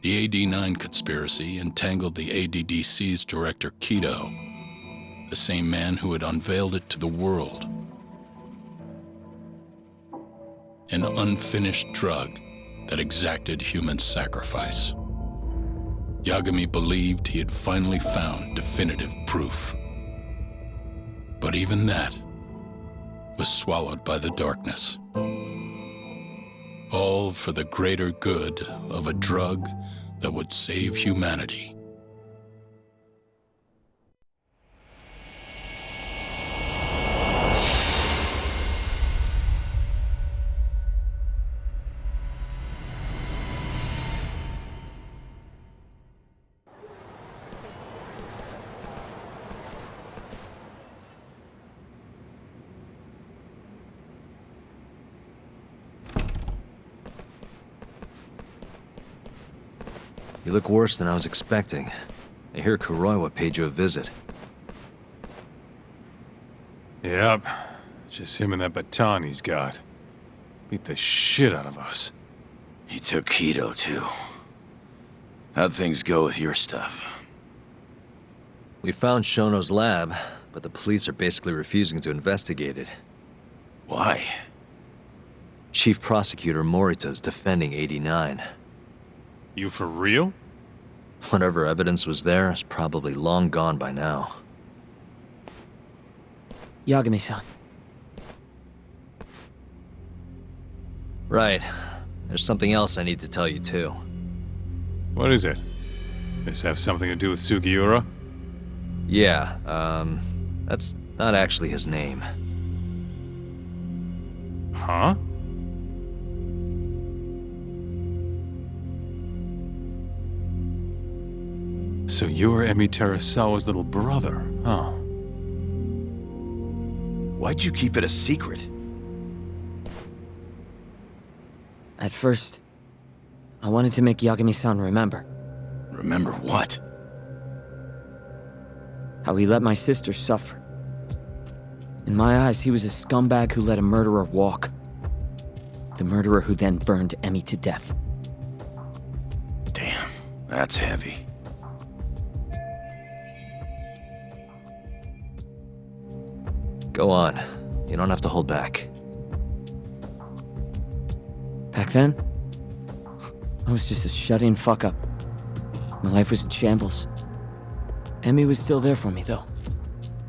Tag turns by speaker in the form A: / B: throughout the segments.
A: The AD9 conspiracy entangled the ADDC's director Kido, the same man who had unveiled it to the world. An unfinished drug that exacted human sacrifice. Yagami believed he had finally found definitive proof. But even that was swallowed by the darkness. All for the greater good of a drug that would save humanity.
B: You look worse than I was expecting. I hear Kuroiwa paid you a visit.
C: Yep. Just him and that baton he's got. Beat the shit out of us.
D: He took Kido, too. How'd things go with your stuff?
B: We found Shono's lab, but the police are basically refusing to investigate it.
D: Why?
B: Chief Prosecutor Morita's defending 89.
C: You for real?
B: Whatever evidence was there is probably long gone by now.
E: Yagami-san.
B: Right. There's something else I need to tell you, too.
C: What is it? This have something to do with Sugiura?
B: Yeah, that's not actually his name.
C: Huh? So you're Emi Terasawa's little brother, huh?
D: Why'd you keep it a secret?
E: At first, I wanted to make Yagami-san remember.
D: Remember what?
E: How he let my sister suffer. In my eyes, he was a scumbag who let a murderer walk. The murderer who then burned Emi to death.
D: Damn, that's heavy.
B: Go on. You don't have to hold back.
E: Back then, I was just a shut-in fuck-up. My life was in shambles. Emi was still there for me, though,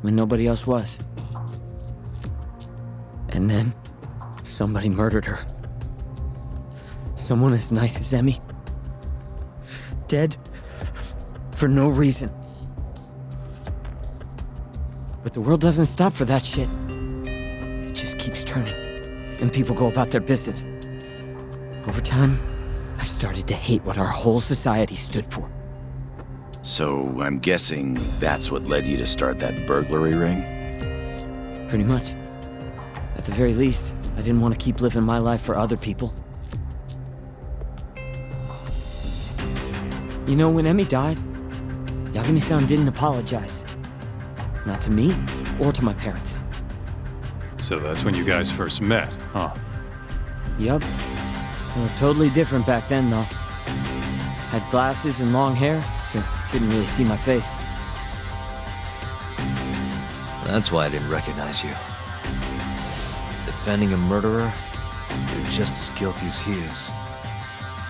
E: when nobody else was. And then, somebody murdered her. Someone as nice as Emi. Dead for no reason. But the world doesn't stop for that shit. It just keeps turning, and people go about their business. Over time, I started to hate what our whole society stood for.
D: So, I'm guessing that's what led you to start that burglary ring?
E: Pretty much. At the very least, I didn't want to keep living my life for other people. You know, when Emi died, Yagami-san didn't apologize. Not to me, or to my parents.
C: So that's when you guys first met, huh?
E: Yup. Well, totally different back then, though. Had glasses and long hair, so couldn't really see my face.
B: That's why I didn't recognize you. Defending a murderer, you're just as guilty as he is.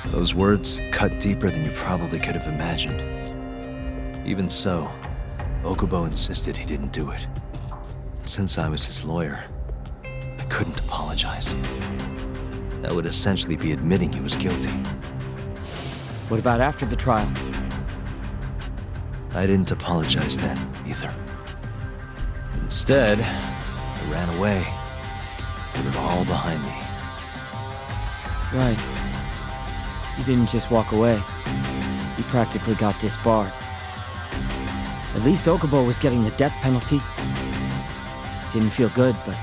B: Those words cut deeper than you probably could have imagined. Even so, Okubo insisted he didn't do it. Since I was his lawyer, I couldn't apologize. That would essentially be admitting he was guilty.
E: What about after the trial?
B: I didn't apologize then, either. Instead, I ran away, put it all behind me.
E: Right. You didn't just walk away. You practically got disbarred. At least Okubo was getting the death penalty. Didn't feel good, but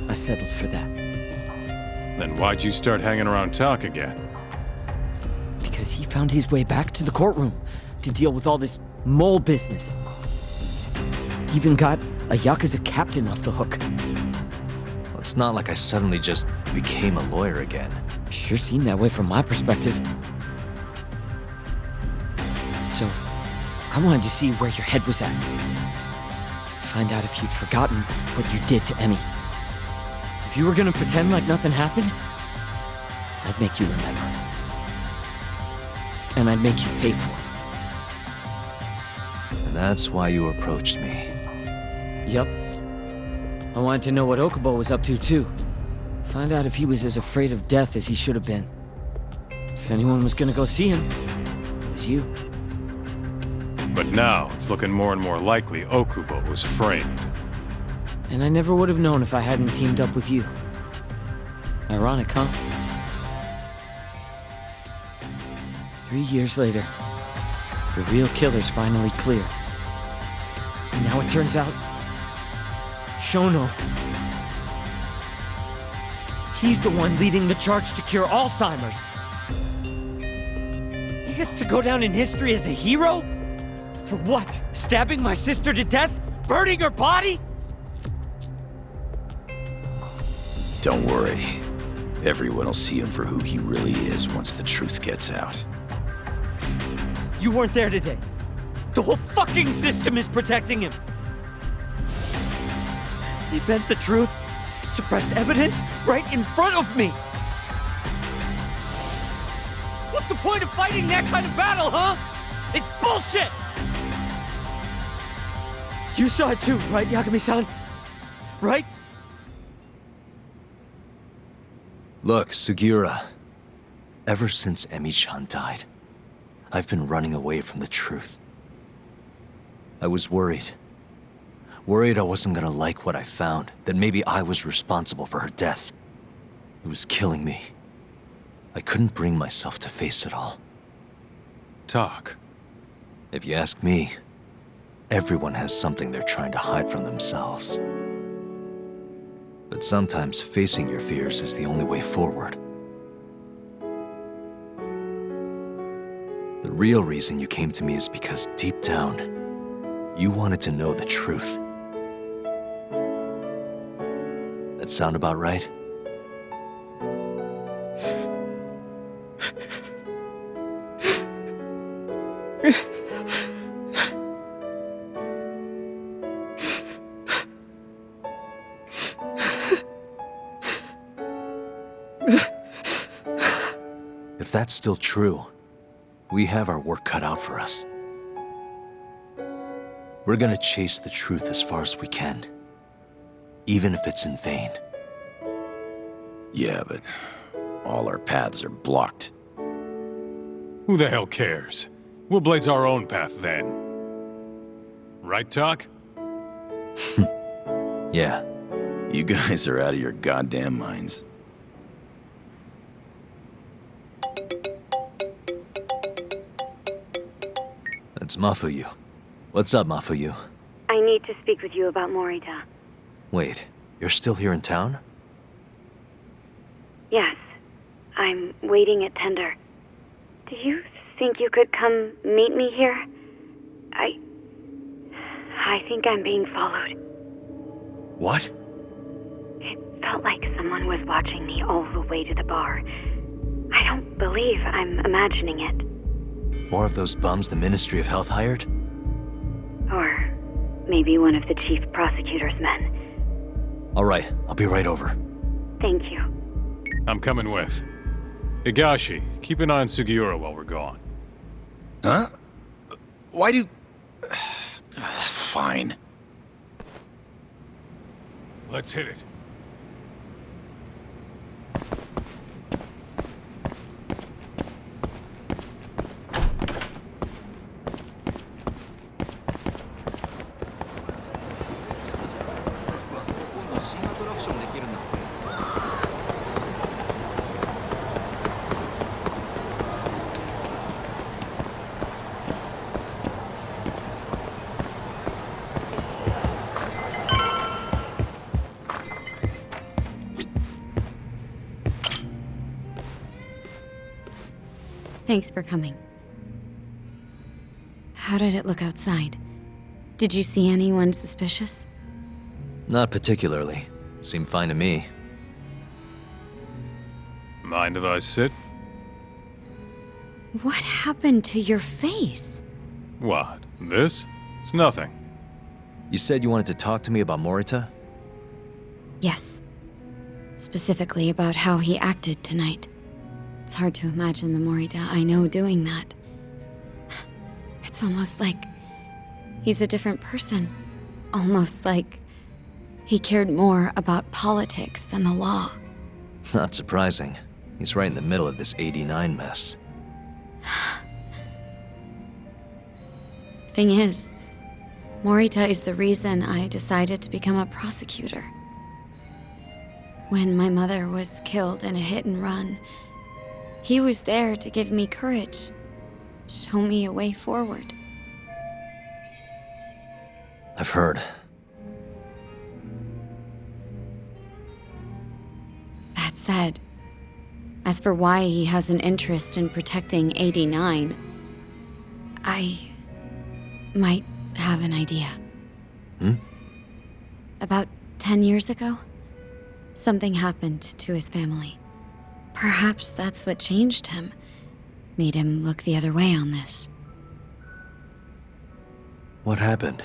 E: I settled for that.
C: Then why'd you start hanging around talk again?
E: Because he found his way back to the courtroom to deal with all this mole business. Even got a Yakuza captain off the hook.
B: Well, it's not like I suddenly just became a lawyer again.
E: Sure seemed that way from my perspective. So, I wanted to see where your head was at. Find out if you'd forgotten what you did to Emmy. If you were gonna pretend like nothing happened, I'd make you remember. And I'd make you pay for it.
B: And that's why you approached me.
E: Yup. I wanted to know what Okubo was up to, too. Find out if he was as afraid of death as he should have been. If anyone was gonna go see him, it was you.
C: But now, it's looking more and more likely Okubo was framed.
E: And I never would have known if I hadn't teamed up with you. Ironic, huh? 3 years later, the real killer's finally clear. And now it turns out, Shono, he's the one leading the charge to cure Alzheimer's. He gets to go down in history as a hero? For what? Stabbing my sister to death? Burning her body?
D: Don't worry. Everyone will see him for who he really is once the truth gets out.
E: You weren't there today. The whole fucking system is protecting him. They bent the truth, suppressed evidence right in front of me. What's the point of fighting that kind of battle, huh? It's bullshit! You saw it too, right, Yagami-san? Right?
B: Look, Sugiura. Ever since Emi-chan died, I've been running away from the truth. I was worried. Worried I wasn't gonna like what I found, that maybe I was responsible for her death. It was killing me. I couldn't bring myself to face it all.
C: Talk.
B: If you ask me, everyone has something they're trying to hide from themselves. But sometimes facing your fears is the only way forward. The real reason you came to me is because deep down, you wanted to know the truth. That sound about right? If that's still true, we have our work cut out for us. We're gonna chase the truth as far as we can, even if it's in vain.
D: Yeah, but all our paths are blocked.
C: Who the hell cares? We'll blaze our own path then. Right, Talk?
B: Yeah.
D: You guys are out of your goddamn minds.
B: That's Mafuyu. What's up, Mafuyu?
F: I need to speak with you about Morita.
B: Wait, you're still here in town?
F: Yes. I'm waiting at Tender. Do you think you could come meet me here? I think I'm being followed.
B: What?
F: It felt like someone was watching me all the way to the bar. I don't believe I'm imagining it.
B: More of those bums the Ministry of Health hired?
F: Or maybe one of the chief prosecutor's men.
B: All right, I'll be right over.
F: Thank you.
C: I'm coming with. Higashi, keep an eye on Sugiura while we're gone.
D: Huh? Why do... Fine.
C: Let's hit it.
G: Thanks for coming. How did it look outside? Did you see anyone suspicious?
B: Not particularly. Seemed fine to me.
C: Mind if I sit?
G: What happened to your face?
C: What? This? It's nothing.
B: You said you wanted to talk to me about Morita?
G: Yes. Specifically about how he acted tonight. It's hard to imagine the Morita I know doing that. It's almost like he's a different person. Almost like he cared more about politics than the law.
B: Not surprising. He's right in the middle of this 89 mess.
G: Thing is, Morita is the reason I decided to become a prosecutor. When my mother was killed in a hit and run, he was there to give me courage, show me a way forward.
B: I've heard.
G: That said, as for why he has an interest in protecting 89, I might have an idea. About 10 years ago, something happened to his family. Perhaps that's what changed him, made him look the other way on this.
B: What happened?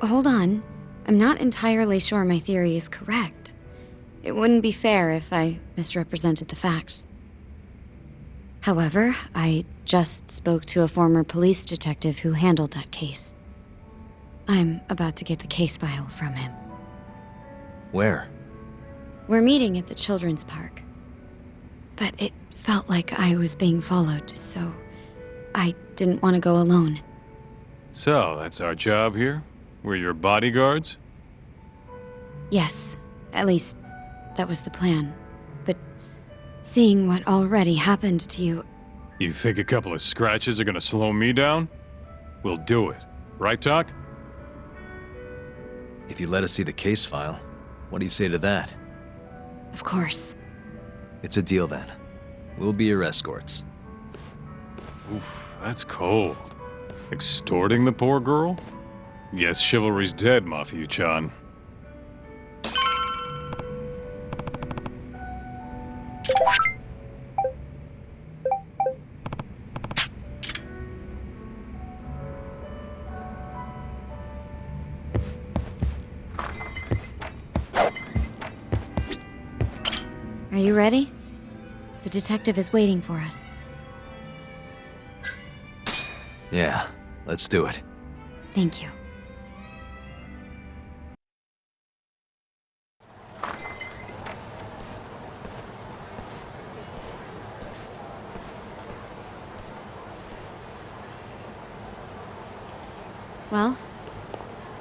G: Hold on. I'm not entirely sure my theory is correct. It wouldn't be fair if I misrepresented the facts. However, I just spoke to a former police detective who handled that case. I'm about to get the case file from him.
B: Where?
G: We're meeting at the children's park. But it felt like I was being followed, so I didn't want to go alone.
C: So, that's our job here? We're your bodyguards?
G: Yes, at least that was the plan. But seeing what already happened to you...
C: You think a couple of scratches are gonna slow me down? We'll do it. Right, Doc?
B: If you let us see the case file, what do you say to that?
G: Of course.
B: It's a deal then. We'll be your escorts.
C: Oof, that's cold. Extorting the poor girl? Guess chivalry's dead, Mafia-chan.
G: Are you ready? The detective is waiting for us.
B: Yeah, let's do it.
G: Thank you. Well,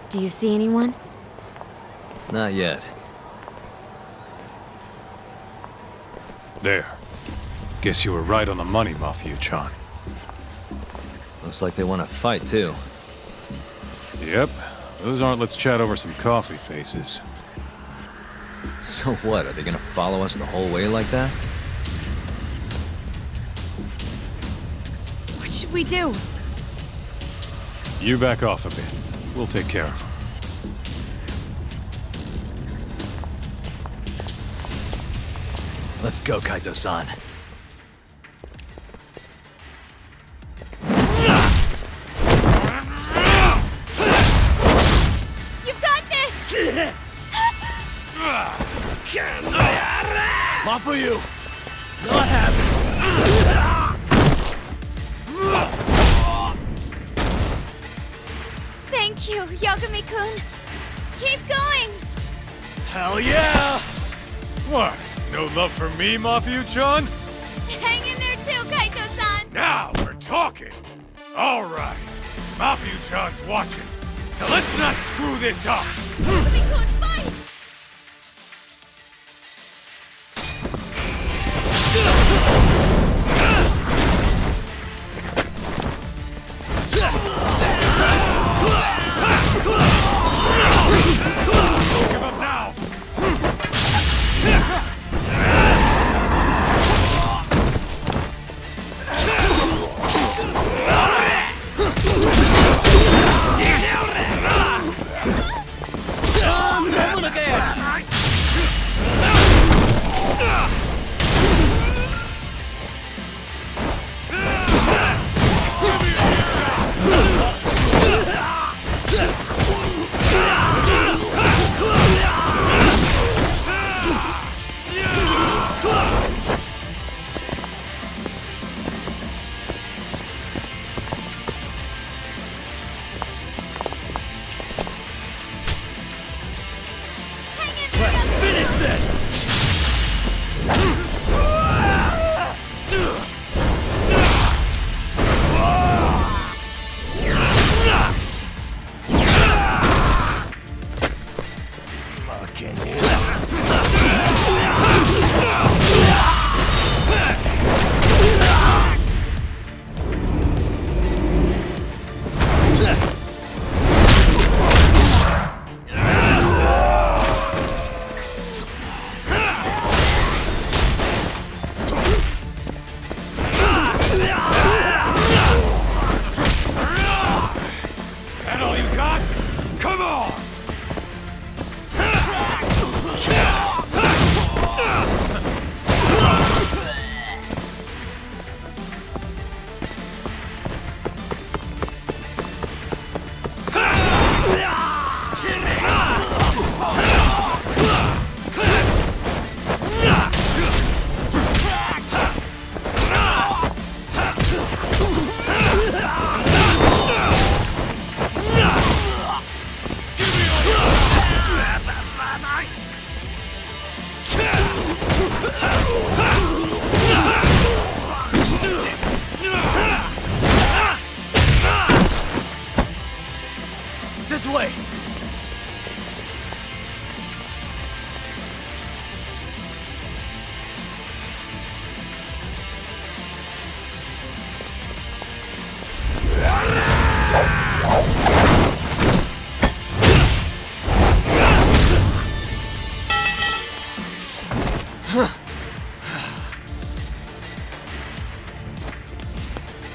G: do you see anyone?
B: Not yet.
C: There. Guess you were right on the money, Mafia-chan.
B: Looks like they want to fight, too.
C: Yep. Those aren't let's chat over some coffee faces.
B: So what, are they gonna follow us the whole way like that?
G: What should we do?
C: You back off a bit. We'll take care of them.
B: Let's go, Kaito-san.
G: You've got this!
B: Not for you! Not happening!
G: Thank you, Yagami-kun. Keep going!
B: Hell yeah!
C: What? No love for me, Mafia-chan?
G: Hang in there too, Kaito-san!
C: Now we're talking! Alright. Mafia-chan's watching. So let's not screw this up!
G: Yagami-kun, fight!
C: Don't give up now!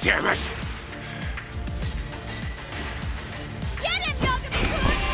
C: damn it!
H: Get him, Yagami-kun!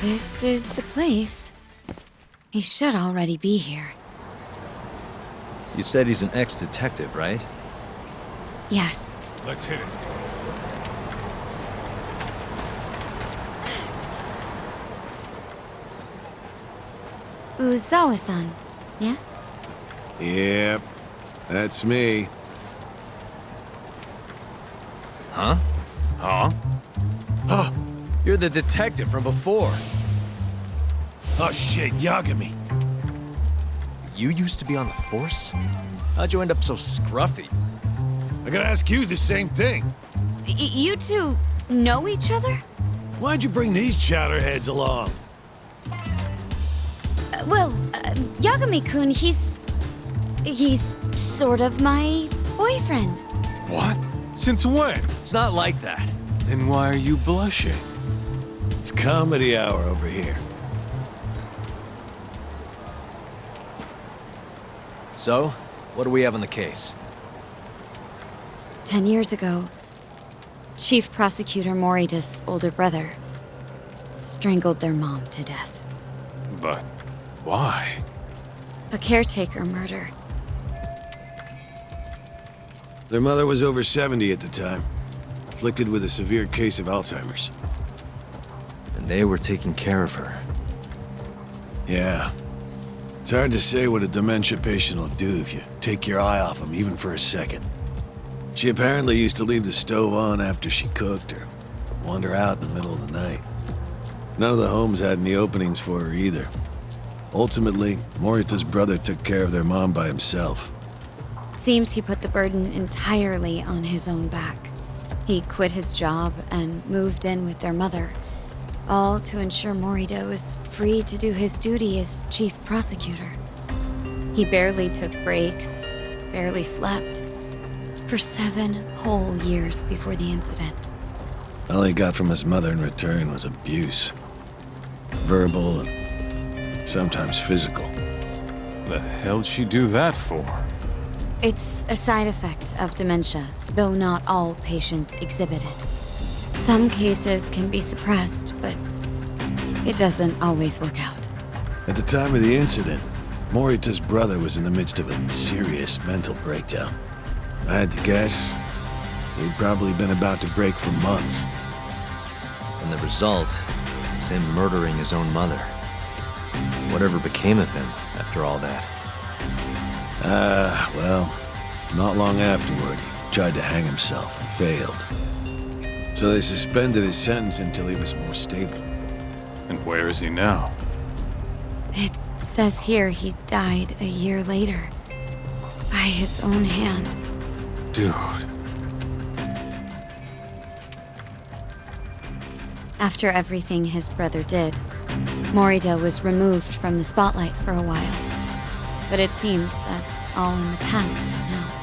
G: This is the place. He should already be here.
B: You said he's an ex-detective, right?
G: Yes.
C: Let's hit it.
G: Uzawa-san, yes?
I: Yep, that's me.
B: Huh?
C: Huh?
B: Oh, you're the detective from before.
D: Oh shit, Yagami.
B: You used to be on the force? How'd you end up so scruffy?
D: I gotta ask you the same thing.
G: You two know each other?
D: Why'd you bring these chowderheads along?
G: Yagami-kun, he's sort of my boyfriend.
C: What? Since when?
B: It's not like that.
C: Then why are you blushing?
D: It's comedy hour over here.
B: So, what do we have on the case?
G: 10 years ago, Chief Prosecutor Morita's older brother strangled their mom to death.
C: But why?
G: A caretaker murder.
I: Their mother was over 70 at the time, afflicted with a severe case of Alzheimer's.
B: And they were taking care of her.
I: Yeah. It's hard to say what a dementia patient will do if you take your eye off them, even for a second. She apparently used to leave the stove on after she cooked, or wander out in the middle of the night. None of the homes had any openings for her either. Ultimately, Morita's brother took care of their mom by himself.
G: Seems he put the burden entirely on his own back. He quit his job and moved in with their mother, all to ensure Morita was free to do his duty as chief prosecutor. He barely took breaks, barely slept, for 7 whole years before the incident.
I: All he got from his mother in return was abuse. Verbal and sometimes physical.
C: The hell'd she do that for?
G: It's a side effect of dementia, though not all patients exhibit it. Some cases can be suppressed, but it doesn't always work out.
I: At the time of the incident, Morita's brother was in the midst of a serious mental breakdown. I had to guess, he'd probably been about to break for months.
B: And the result is him murdering his own mother. Whatever became of him after all that?
I: Well, not long afterward, he tried to hang himself and failed. So they suspended his sentence until he was more stable.
C: And where is he now?
G: It says here he died a year later, by his own hand.
C: Dude.
G: After everything his brother did, Morita was removed from the spotlight for a while. But it seems that's all in the past now.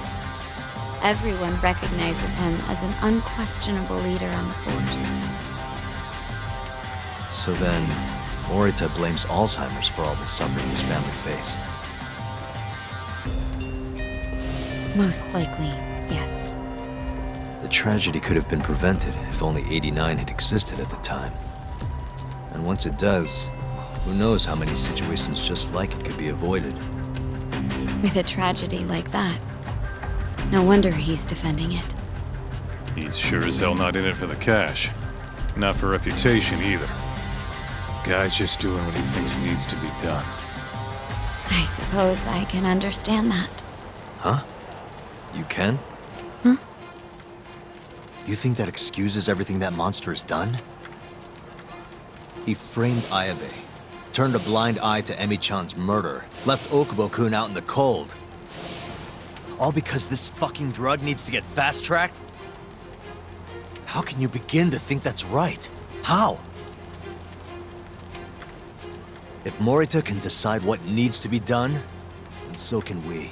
G: Everyone recognizes him as an unquestionable leader on the force.
B: So then, Morita blames Alzheimer's for all the suffering his family faced.
G: Most likely, yes.
B: The tragedy could have been prevented if only 89 had existed at the time. And once it does, who knows how many situations just like it could be avoided.
G: With a tragedy like that, no wonder he's defending it.
C: He's sure as hell not in it for the cash. Not for reputation either. Guy's just doing what he thinks needs to be done.
G: I suppose I can understand that.
B: Huh? You can?
G: Huh?
B: You think that excuses everything that monster has done? He framed Ayabe, turned a blind eye to Emi-chan's murder, left Okubo-kun out in the cold. All because this fucking drug needs to get fast-tracked? How can you begin to think that's right? How? If Morita can decide what needs to be done, then so can we.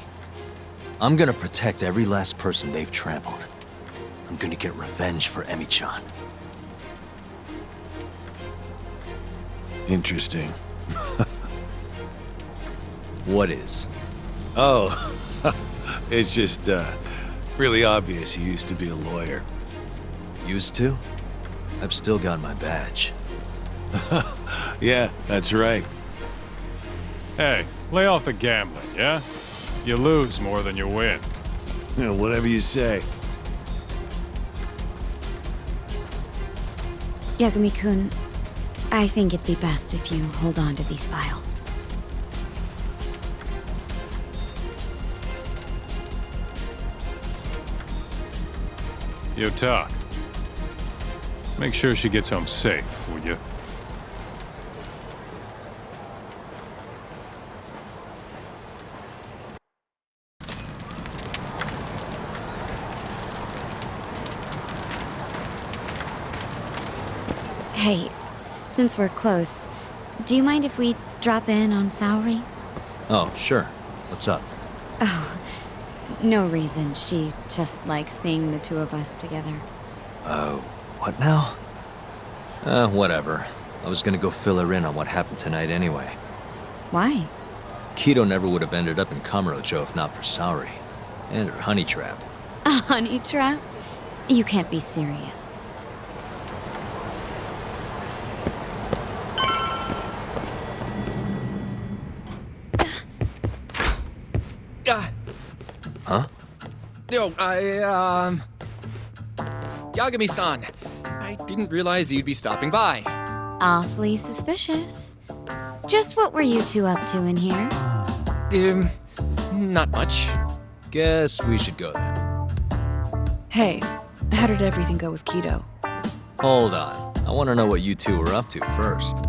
B: I'm gonna protect every last person they've trampled. I'm gonna get revenge for Emi-chan.
I: Interesting.
B: What is?
I: Oh, it's just, really obvious you used to be a lawyer.
B: Used to? I've still got my badge.
I: Yeah, that's right.
C: Hey, lay off the gambling, yeah? You lose more than you win.
I: You know, whatever you say.
G: Yagami-kun, I think it'd be best if you hold on to these files.
C: Yo, Tak. Make sure she gets home safe, will you?
G: Hey, since we're close, do you mind if we drop in on Saori?
B: Oh, sure. What's up?
G: Oh, no reason. She just likes seeing the two of us together.
B: What now? Whatever. I was gonna go fill her in on what happened tonight anyway.
G: Why?
B: Keto never would have ended up in Kamurocho if not for Saori. And her honey trap.
G: A honey trap? You can't be serious.
B: Huh?
J: Yo, Yagami-san, I didn't realize you'd be stopping by.
G: Awfully suspicious. Just what were you two up to in here?
J: Not much.
B: Guess we should go then.
K: Hey, how did everything go with Keto?
B: Hold on. I want to know what you two were up to first.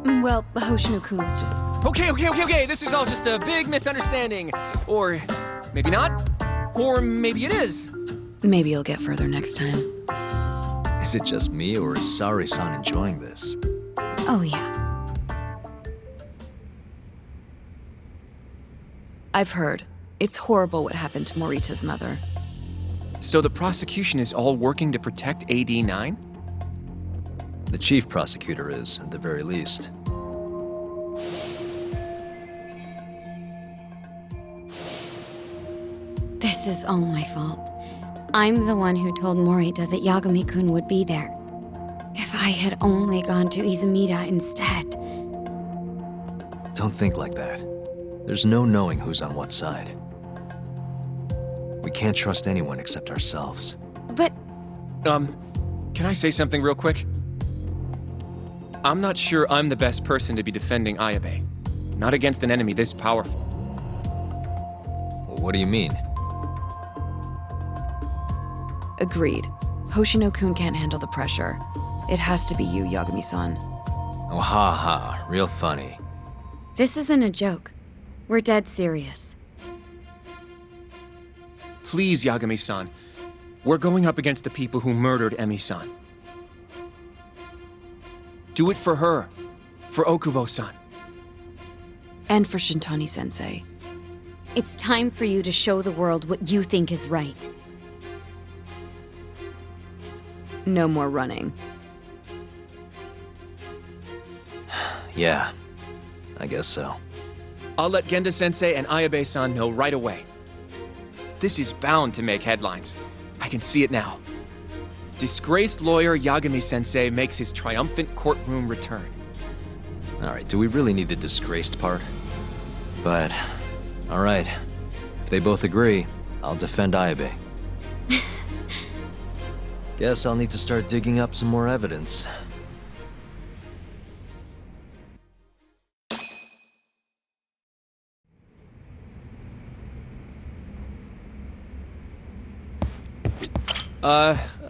K: Well, Hoshino-kun was just...
J: Okay, this is all just a big misunderstanding. Or maybe not. Or maybe it is.
K: Maybe you'll get further next time.
B: Is it just me, or is Saori-san enjoying this?
G: Oh, yeah.
K: I've heard. It's horrible what happened to Morita's mother.
J: So the prosecution is all working to protect AD9?
B: The chief prosecutor is, at the very least.
G: This is all my fault. I'm the one who told Morita that Yagami-kun would be there. If I had only gone to Izumida instead.
B: Don't think like that. There's no knowing who's on what side. We can't trust anyone except ourselves.
G: But
J: Can I say something real quick? I'm not sure I'm the best person to be defending Ayabe. Not against an enemy this powerful.
B: What do you mean?
K: Agreed. Hoshino-kun can't handle the pressure. It has to be you, Yagami-san.
B: Oh, ha ha. Real funny.
G: this isn't a joke. We're dead serious.
J: Please, Yagami-san. We're going up against the people who murdered Emi-san. Do it for her. For Okubo-san.
K: And for Shintani-sensei.
G: It's time for you to show the world what you think is right.
K: No more running.
B: Yeah, I guess so.
J: I'll let Genda-sensei and Ayabe-san know right away. This is bound to make headlines. I can see it now. Disgraced lawyer Yagami-sensei makes his triumphant courtroom return.
B: All right, do we really need the disgraced part? But, all right. If they both agree, I'll defend Ayabe. Guess I'll need to start digging up some more evidence.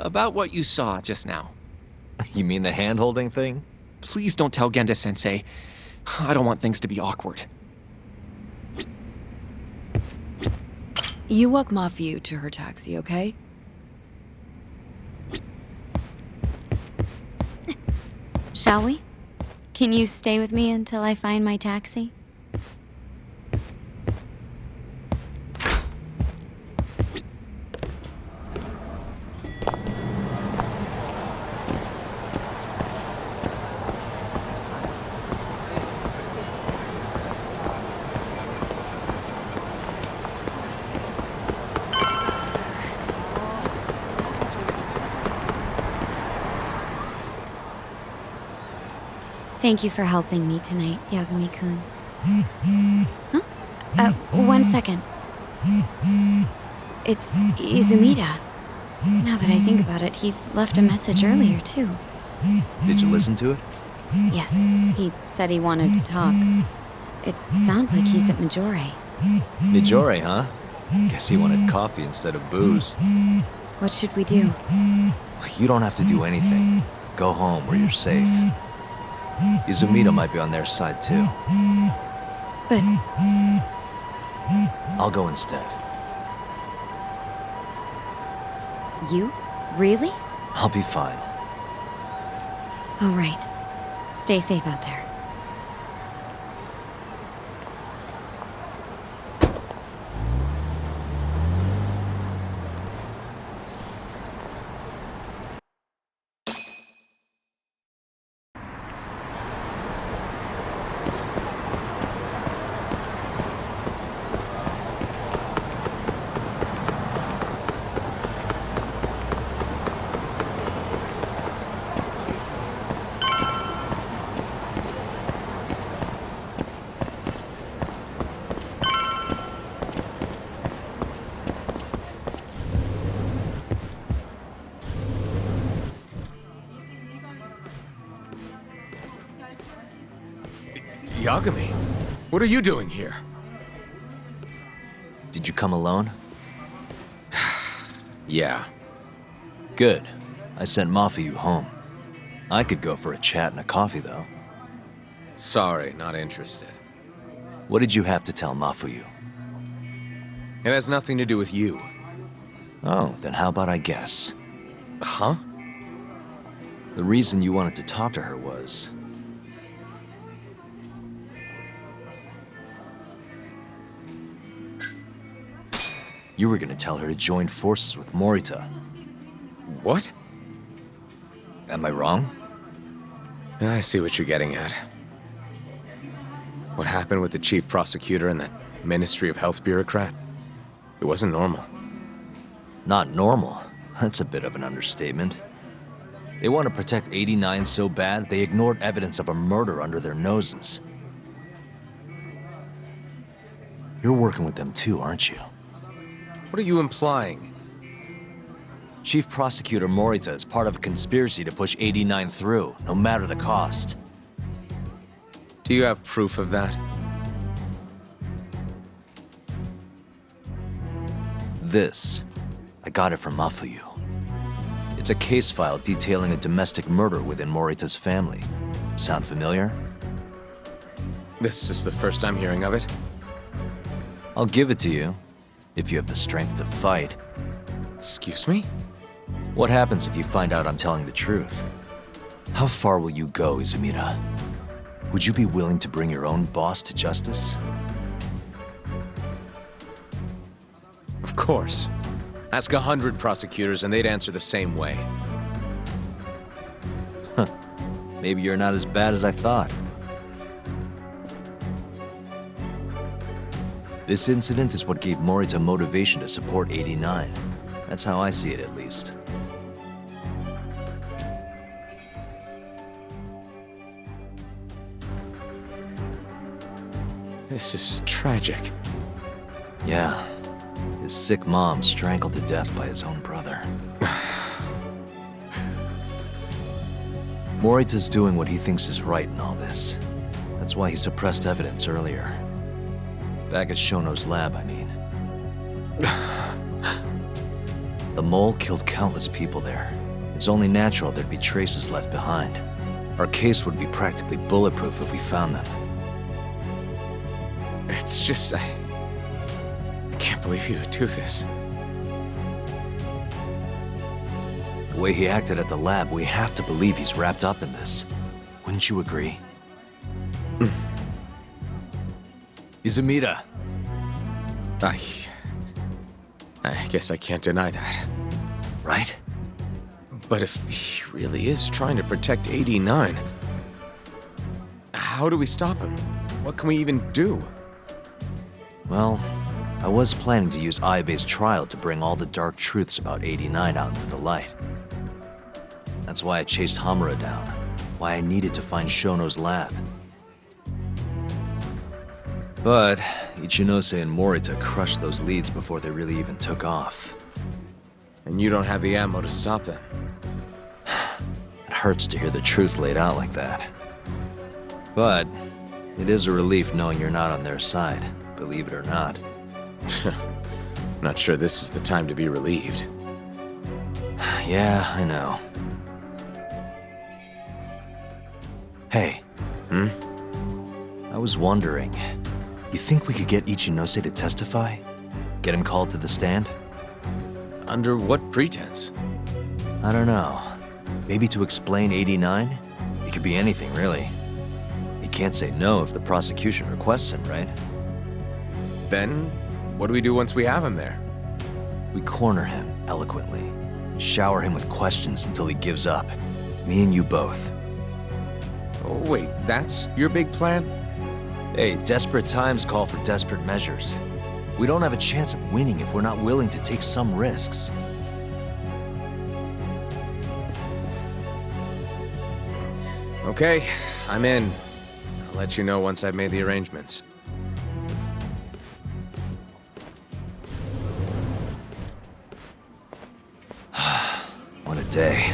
J: About what you saw just now.
B: You mean the hand-holding thing?
J: Please don't tell Genda-sensei. I don't want things to be awkward.
K: You walk Mafiu to her taxi, okay?
G: Shall we? Can you stay with me until I find my taxi? Thank you for helping me tonight, Yagami-kun. Huh? 1 second. It's Izumida. Now that I think about it, he left a message earlier, too.
B: Did you listen to it?
G: Yes, he said he wanted to talk. It sounds like he's at Majore.
B: Mijore, huh? Guess he wanted coffee instead of booze.
G: What should we do?
B: You don't have to do anything. Go home where you're safe. Izumida might be on their side, too.
G: But
B: I'll go instead.
G: you? Really?
B: I'll be fine.
G: All right. Stay safe out there.
J: Yagami, what are you doing here?
B: Did you come alone?
J: Yeah.
B: Good. I sent Mafuyu home. I could go for a chat and a coffee, though.
J: Sorry, not interested.
B: What did you have to tell Mafuyu?
J: It has nothing to do with you.
B: Oh, then how about I guess?
J: Huh?
B: The reason you wanted to talk to her was... you were gonna tell her to join forces with Morita.
J: What?
B: Am I wrong?
J: I see what you're getting at. What happened with the chief prosecutor and that Ministry of Health bureaucrat? It wasn't normal.
B: Not normal. That's a bit of an understatement. They want to protect 89 so bad, they ignored evidence of a murder under their noses. You're working with them too, aren't you?
J: What are you implying?
B: Chief Prosecutor Morita is part of a conspiracy to push 89 through, no matter the cost.
J: Do you have proof of that?
B: This. I got it from Mafuyu. It's a case file detailing a domestic murder within Morita's family. Sound familiar?
J: This is the first I'm hearing of it.
B: I'll give it to you, if you have the strength to fight.
J: Excuse me?
B: What happens if you find out I'm telling the truth? How far will you go, Izumida? Would you be willing to bring your own boss to justice?
J: Of course. Ask 100 prosecutors and they'd answer the same way.
B: Maybe you're not as bad as I thought. This incident is what gave Morita motivation to support 89. That's how I see it, at least.
J: This is tragic.
B: Yeah. His sick mom strangled to death by his own brother. Morita's doing what he thinks is right in all this. That's why he suppressed evidence earlier. Back at Shono's lab, I mean. The mole killed countless people there. It's only natural there'd be traces left behind. Our case would be practically bulletproof if we found them.
J: It's just, I can't believe you would do this.
B: The way he acted at the lab, we have to believe he's wrapped up in this. Wouldn't you agree? Izumida.
J: I guess I can't deny that.
B: Right?
J: But if he really is trying to protect 89, how do we stop him? What can we even do?
B: Well, I was planning to use Ayabe's trial to bring all the dark truths about 89 out into the light. That's why I chased Hamura down, why I needed to find Shono's lab. But Ichinose and Morita crushed those leads before they really even took off.
J: And you don't have the ammo to stop them.
B: It hurts to hear the truth laid out like that. But it is a relief knowing you're not on their side, believe it or not.
J: Not sure this is the time to be relieved.
B: Yeah, I know. Hey. I was wondering, you think we could get Ichinose to testify? Get him called to the stand?
J: Under what pretense?
B: I don't know. Maybe to explain 89? It could be anything, really. He can't say no if the prosecution requests him, right?
J: Then, what do we do once we have him there?
B: We corner him, eloquently. Shower him with questions until he gives up. Me and you both.
J: Oh, wait, that's your big plan?
B: Hey, desperate times call for desperate measures. We don't have a chance of winning if we're not willing to take some risks.
J: Okay, I'm in. I'll let you know once I've made the arrangements.
B: What a day.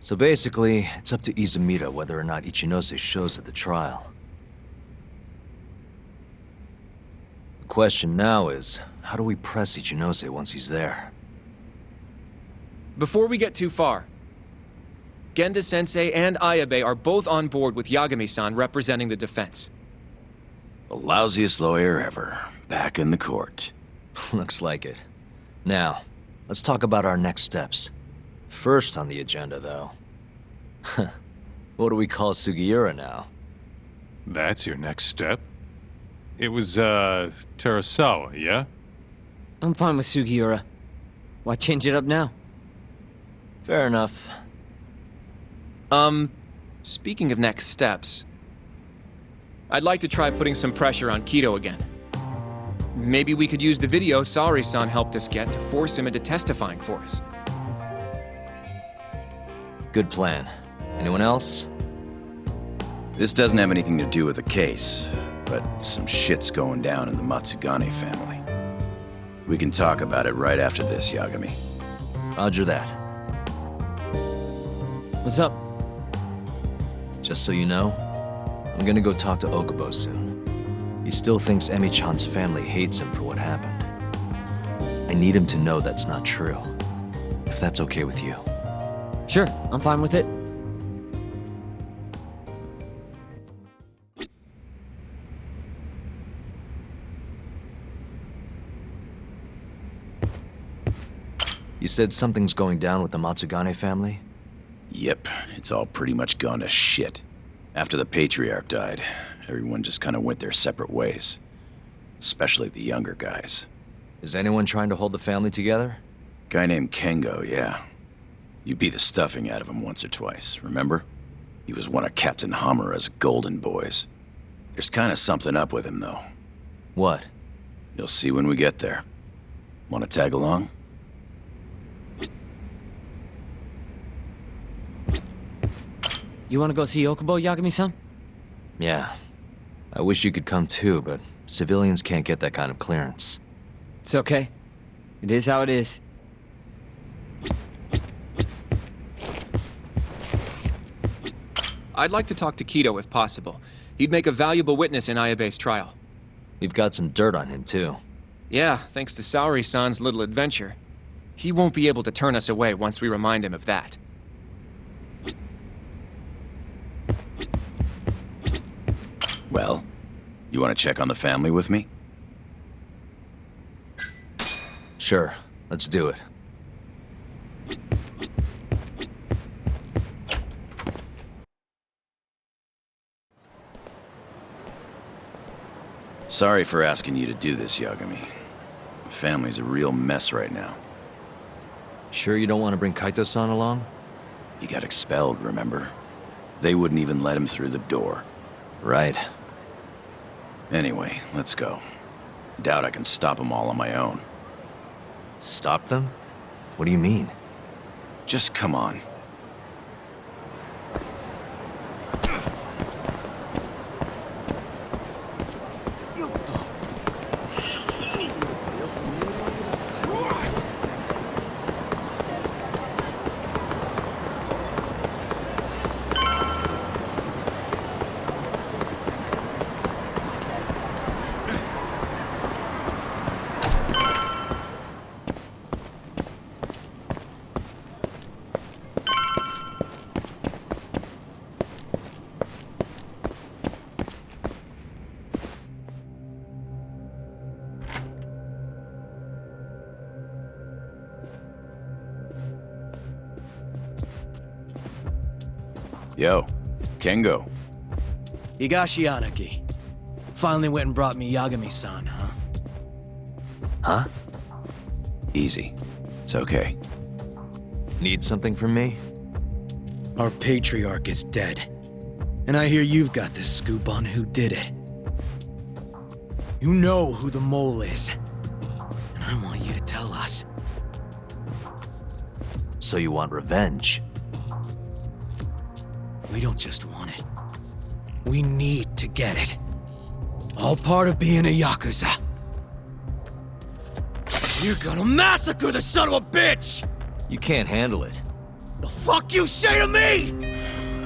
B: So basically, it's up to Izumida whether or not Ichinose shows at the trial. The question now is, how do we press Ichinose once he's there?
J: Before we get too far, Genda-sensei and Ayabe are both on board with Yagami-san representing the defense.
D: The lousiest lawyer ever, back in the court.
B: Looks like it. Now, let's talk about our next steps. First on the agenda, though. What do we call Sugiura now?
C: That's your next step? It was, Terasawa, yeah?
E: I'm fine with Sugiura. Why change it up now?
B: Fair enough.
J: Speaking of next steps, I'd like to try putting some pressure on Kido again. Maybe we could use the video Saori-san helped us get to force him into testifying for us.
B: Good plan. Anyone else?
D: This doesn't have anything to do with the case, but some shit's going down in the Matsugane family. We can talk about it right after this, Yagami.
B: Roger that.
E: What's up?
B: Just so you know, I'm gonna go talk to Okubo soon. He still thinks Emi-chan's family hates him for what happened. I need him to know that's not true. If that's okay with you.
E: Sure, I'm fine with it.
B: You said something's going down with the Matsugane family?
D: Yep, it's all pretty much gone to shit. After the Patriarch died, everyone just kind of went their separate ways. Especially the younger guys.
B: Is anyone trying to hold the family together?
D: Guy named Kengo, yeah. You beat the stuffing out of him once or twice, remember? He was one of Captain Hamura's golden boys. There's kind of something up with him, though.
B: What?
D: You'll see when we get there. Want to tag along?
E: You wanna go see Okubo, Yagami-san?
B: Yeah. I wish you could come too, but civilians can't get that kind of clearance.
E: It's okay. It is how it is.
J: I'd like to talk to Kido if possible. He'd make a valuable witness in Ayabe's trial.
B: We've got some dirt on him too.
J: Yeah, thanks to Saori-san's little adventure. He won't be able to turn us away once we remind him of that.
D: Well, you want to check on the family with me?
B: Sure, let's do it.
D: Sorry for asking you to do this, Yagami. The family's a real mess right now.
B: Sure you don't want to bring Kaito-san along?
D: He got expelled, remember? They wouldn't even let him through the door.
B: Right.
D: Anyway, let's go. Doubt I can stop them all on my own.
B: Stop them? What do you mean?
D: Just come on. Yo, Kengo.
L: Higashi Anaki. Finally went and brought me Yagami-san, huh?
B: Huh?
D: Easy. It's okay.
B: Need something from me?
L: Our patriarch is dead. And I hear you've got the scoop on who did it. You know who the mole is. And I want you to tell us.
B: So you want revenge?
L: We don't just want it. We need to get it. All part of being a Yakuza. You're gonna massacre the son of a bitch!
B: You can't handle it.
L: The fuck you say to me?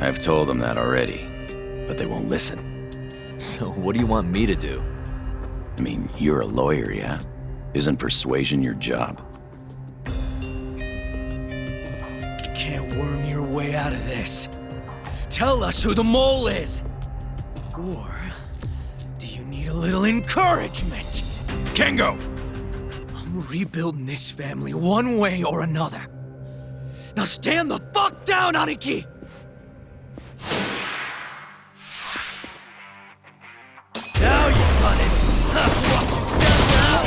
D: I've told them that already, but they won't listen.
B: So what do you want me to do?
D: I mean, you're a lawyer, yeah? Isn't persuasion your job?
L: Can't worm your way out of this. Tell us who the mole is! Or do you need a little encouragement?
I: Kengo!
L: I'm rebuilding this family one way or another. Now stand the fuck down, Aniki! Now you done it! Watch you stand down!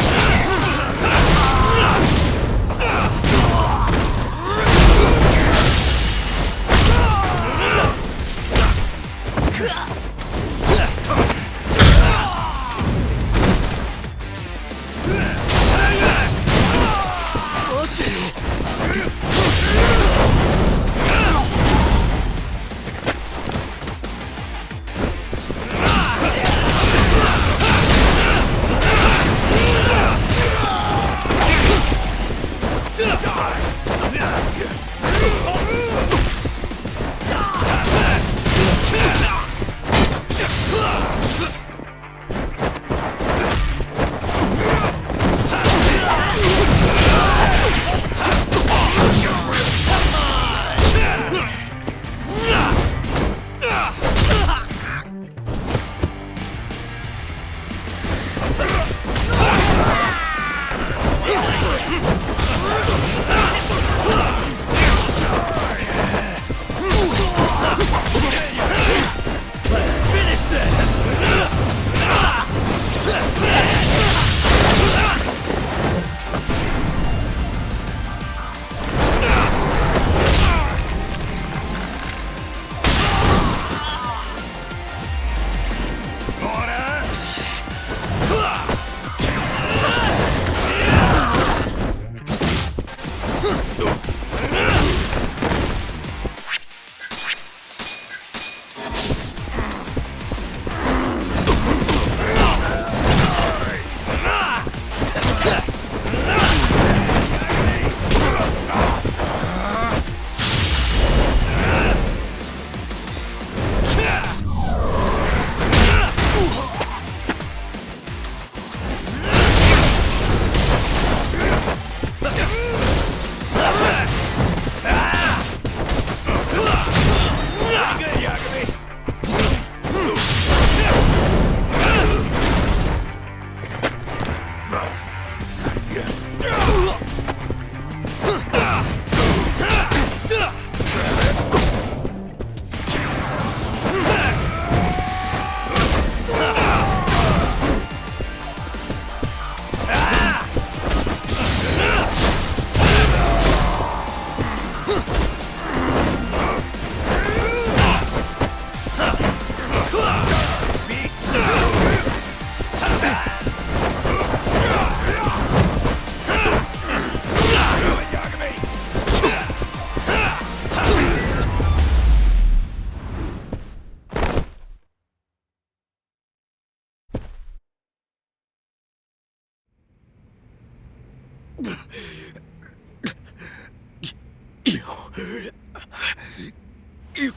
L: You...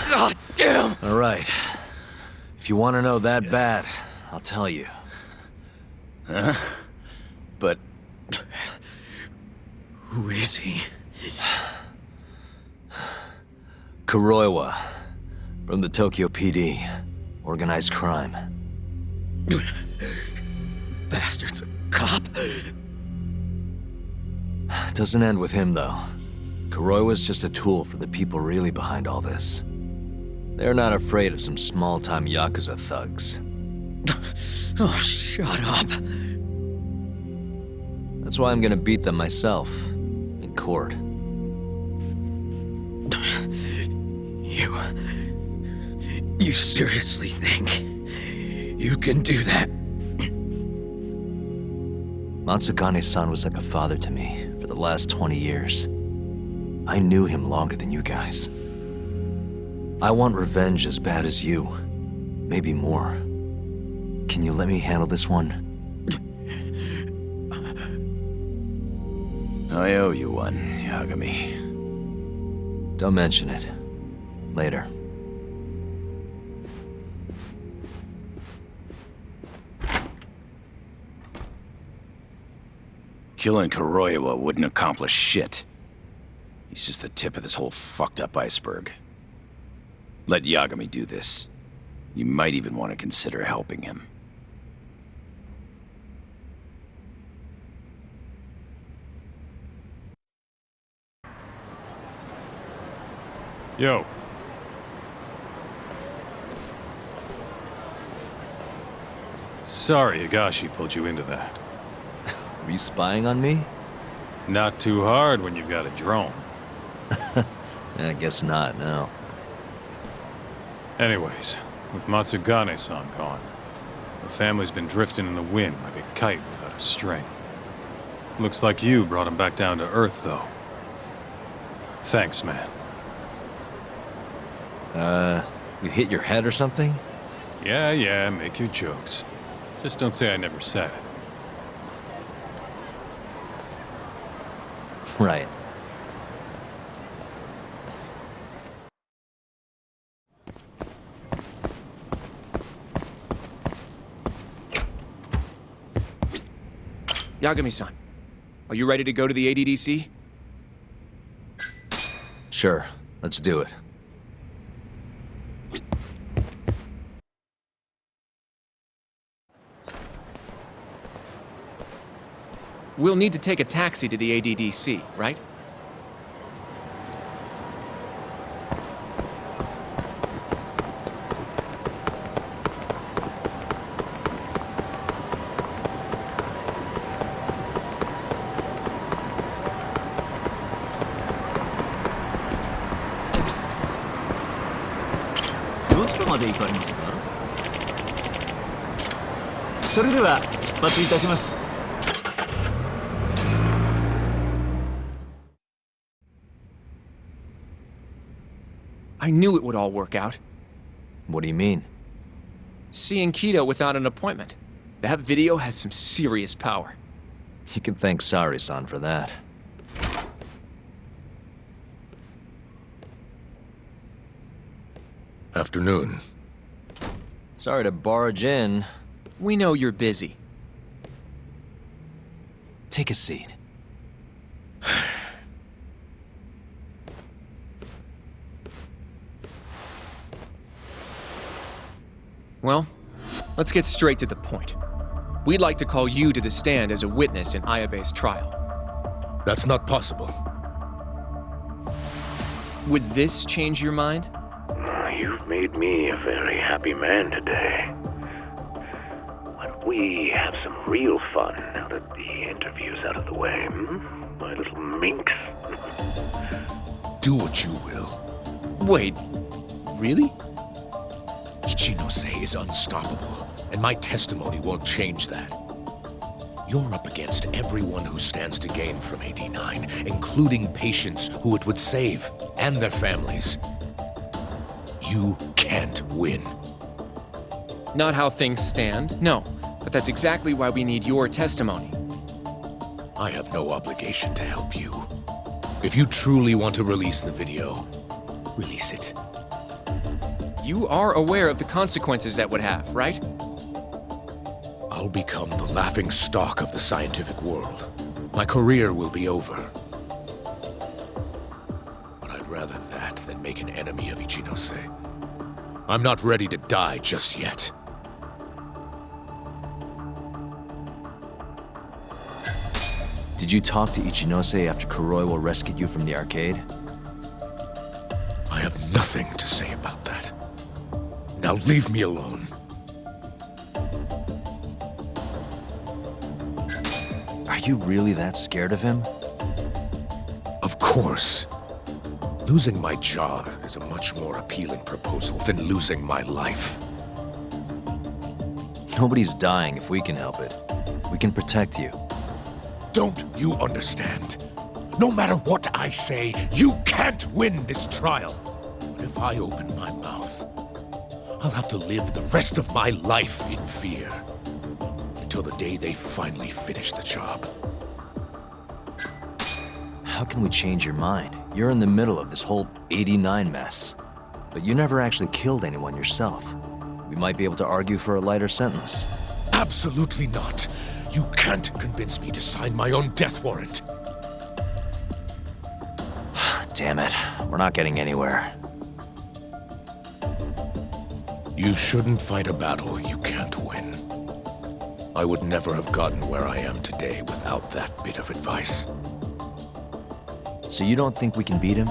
L: God damn!
B: All right. If you want to know that bad, I'll tell you.
D: Huh? But...
L: Who is he?
B: Kuroiwa, from the Tokyo PD. Organized crime.
L: Bastard's a cop.
B: Doesn't end with him, though. Kuroiwa's just a tool for the people really behind all this. They're not afraid of some small-time Yakuza thugs.
L: Oh, shut up.
B: That's why I'm gonna beat them myself. In court.
L: You seriously think you can do that?
B: Matsukane-san was like a father to me for the last 20 years. I knew him longer than you guys. I want revenge as bad as you. Maybe more. Can you let me handle this one?
D: I owe you one, Yagami.
B: Don't mention it. Later.
D: Killing Kuroiwa wouldn't accomplish shit. He's just the tip of this whole fucked up iceberg. Let Yagami do this. You might even want to consider helping him.
C: Yo. Sorry Higashi pulled you into that.
B: Were you spying on me?
C: Not too hard when you've got a drone.
B: I guess not, no.
C: Anyways, with Matsugane-san gone, the family's been drifting in the wind like a kite without a string. Looks like you brought him back down to earth, though. Thanks, man.
B: You hit your head or something?
C: Yeah, make your jokes. Just don't say I never said it.
B: Right.
J: Yagami-san, are you ready to go to the ADDC?
B: Sure, let's do it.
J: We'll need to take a taxi to the ADDC, right? I knew it would all work out.
B: What do you mean?
J: Seeing Kido without an appointment. That video has some serious power.
B: You can thank Sari-san for that.
A: Afternoon.
B: Sorry to barge in.
J: We know you're busy.
B: Take a seat.
J: Well, let's get straight to the point. We'd like to call you to the stand as a witness in Ayabe's trial.
A: That's not possible.
J: Would this change your mind?
M: You've made me a very happy man today. Why don't we have some real fun now that the interview's out of the way, my little minx?
A: Do what you will.
J: Wait, really?
A: Ichinose is unstoppable, and my testimony won't change that. You're up against everyone who stands to gain from AD9, including patients who it would save, and their families. You can't win.
J: Not how things stand, no. But that's exactly why we need your testimony.
A: I have no obligation to help you. If you truly want to release the video, release it.
J: You are aware of the consequences that would have, right?
A: I'll become the laughing stock of the scientific world. My career will be over. But I'd rather that than make an enemy of Ichinose. I'm not ready to die just yet.
B: Did you talk to Ichinose after Kuroiwa rescued you from the arcade?
A: I have nothing to say about that. Now leave me alone.
B: Are you really that scared of him?
A: Of course. Losing my job is a much more appealing proposal than losing my life.
B: Nobody's dying if we can help it. We can protect you.
A: Don't you understand? No matter what I say, you can't win this trial. But if I open my mouth, I'll have to live the rest of my life in fear. Until the day they finally finish the job.
B: how can we change your mind? You're in the middle of this whole 89 mess. But you never actually killed anyone yourself. We might be able to argue for a lighter sentence.
M: Absolutely not. You can't convince me to sign my own death warrant.
B: Damn it. We're not getting anywhere.
M: You shouldn't fight a battle you can't win. I would never have gotten where I am today without that bit of advice.
B: So you don't think we can beat him?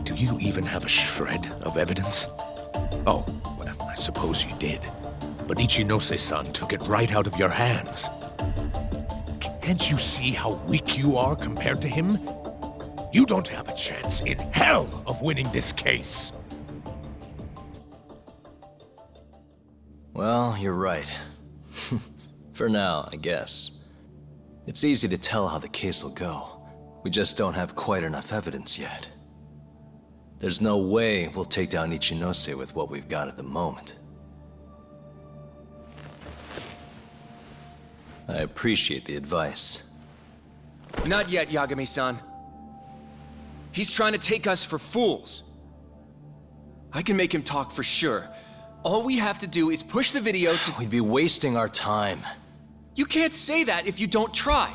M: Do you even have a shred of evidence? Oh, well, I suppose you did. But Ichinose-san took it right out of your hands. Can't you see how weak you are compared to him? You don't have a chance in hell of winning this case.
B: Well, you're right. For now, I guess. It's easy to tell how the case will go. We just don't have quite enough evidence yet. There's no way we'll take down Ichinose with what we've got at the moment. I appreciate the advice.
J: Not yet, Yagami-san. He's trying to take us for fools. I can make him talk for sure. All we have to do is push the video to—
B: We'd be wasting our time.
J: You can't say that if you don't try.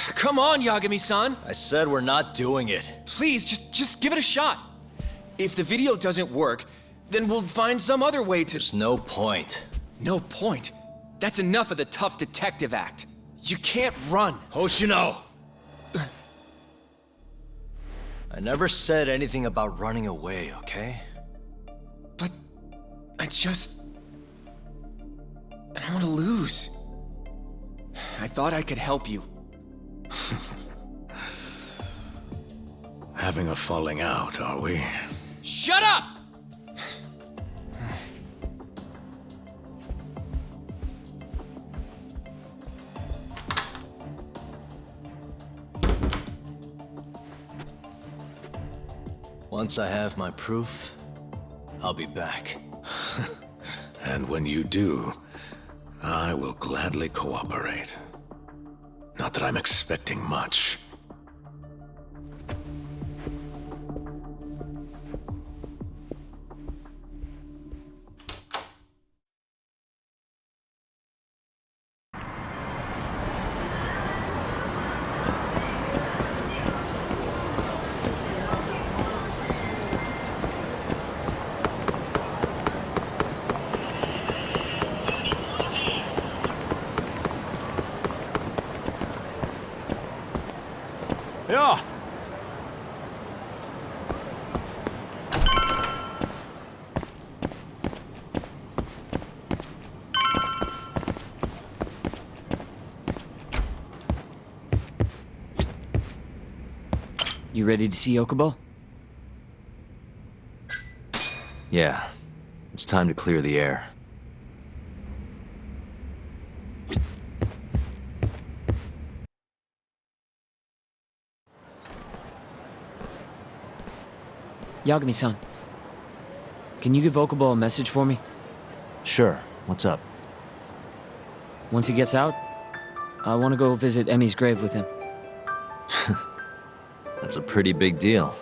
J: Come on, Yagami-san.
B: I said we're not doing it.
J: Please, just give it a shot. If the video doesn't work, then we'll find some other way to—
B: There's no point.
J: No point? That's enough of the tough detective act. You can't run.
B: Hoshino! I never said anything about running away, okay?
J: But I don't want to lose. I thought I could help you.
M: Having a falling out, are we?
J: Shut up!
B: Once I have my proof, I'll be back.
M: And when you do, I will gladly cooperate. Not that I'm expecting much.
C: Yeah.
E: You ready to see Okubo?
B: Yeah. It's time to clear the air.
E: Yagami-san, can you give Okubo a message for me?
B: Sure. What's up?
E: Once he gets out, I want to go visit Emi's grave with him.
B: That's a pretty big deal.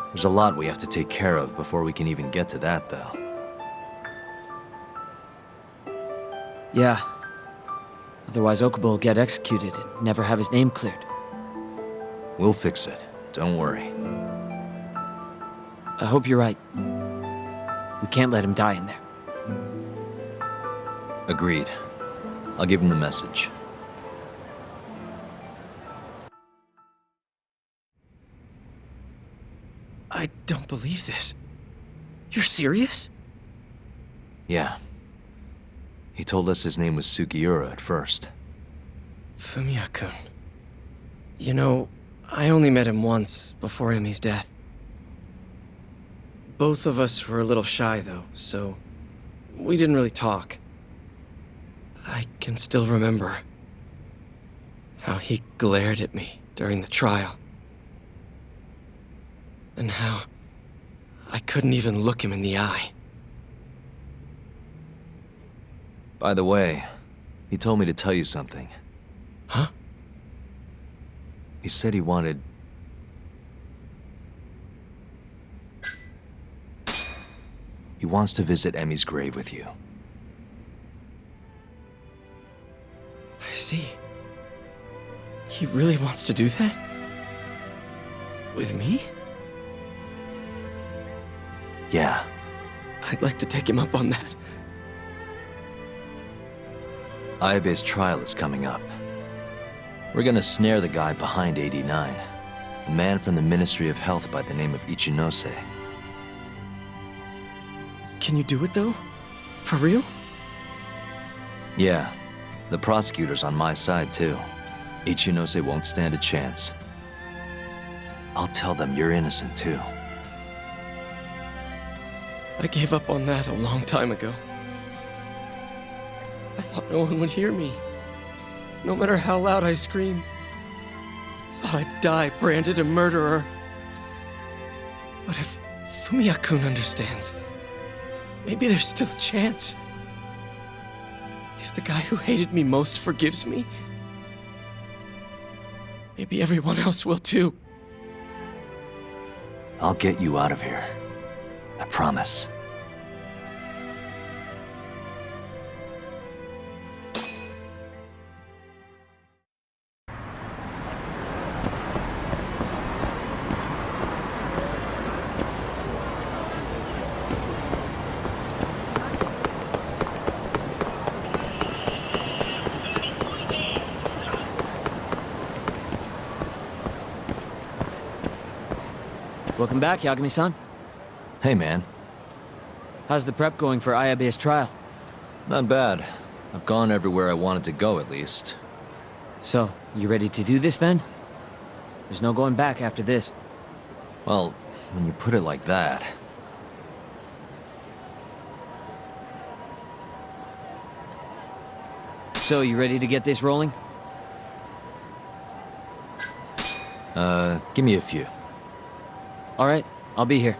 B: There's a lot we have to take care of before we can even get to that, though.
E: Yeah. Otherwise, Okubo will get executed and never have his name cleared.
B: We'll fix it. Don't worry.
E: I hope you're right. We can't let him die in there.
B: Agreed. I'll give him the message.
J: I don't believe this. You're serious?
B: Yeah. He told us his name was Sugiura at first.
J: Fumiya-kun. You know, I only met him once, before Emi's death. Both of us were a little shy, though, so we didn't really talk. I can still remember how he glared at me during the trial. And how I couldn't even look him in the eye.
B: By the way, he told me to tell you something.
J: Huh?
B: He said he wanted... He wants to visit Emmy's grave with you.
J: I see. He really wants to do that? With me?
B: Yeah.
J: I'd like to take him up on that.
B: Ayabe's trial is coming up. We're gonna snare the guy behind 89. A man from the Ministry of Health by the name of Ichinose.
J: Can you do it, though? For real?
B: Yeah. The prosecutor's on my side, too. Ichinose won't stand a chance. I'll tell them you're innocent, too.
J: I gave up on that a long time ago. I thought no one would hear me, no matter how loud I screamed. Thought I'd die branded a murderer. But if Fumiya-kun understands, maybe there's still a chance. If the guy who hated me most forgives me, maybe everyone else will too.
B: I'll get you out of here. I promise.
E: Welcome back, Yagami-san.
B: Hey, man.
E: How's the prep going for Ayabe's trial?
B: Not bad. I've gone everywhere I wanted to go, at least.
E: So, you ready to do this then? There's no going back after this.
B: Well, when you put it like that...
E: So, you ready to get this rolling?
B: Give me a few.
E: Alright, I'll be here.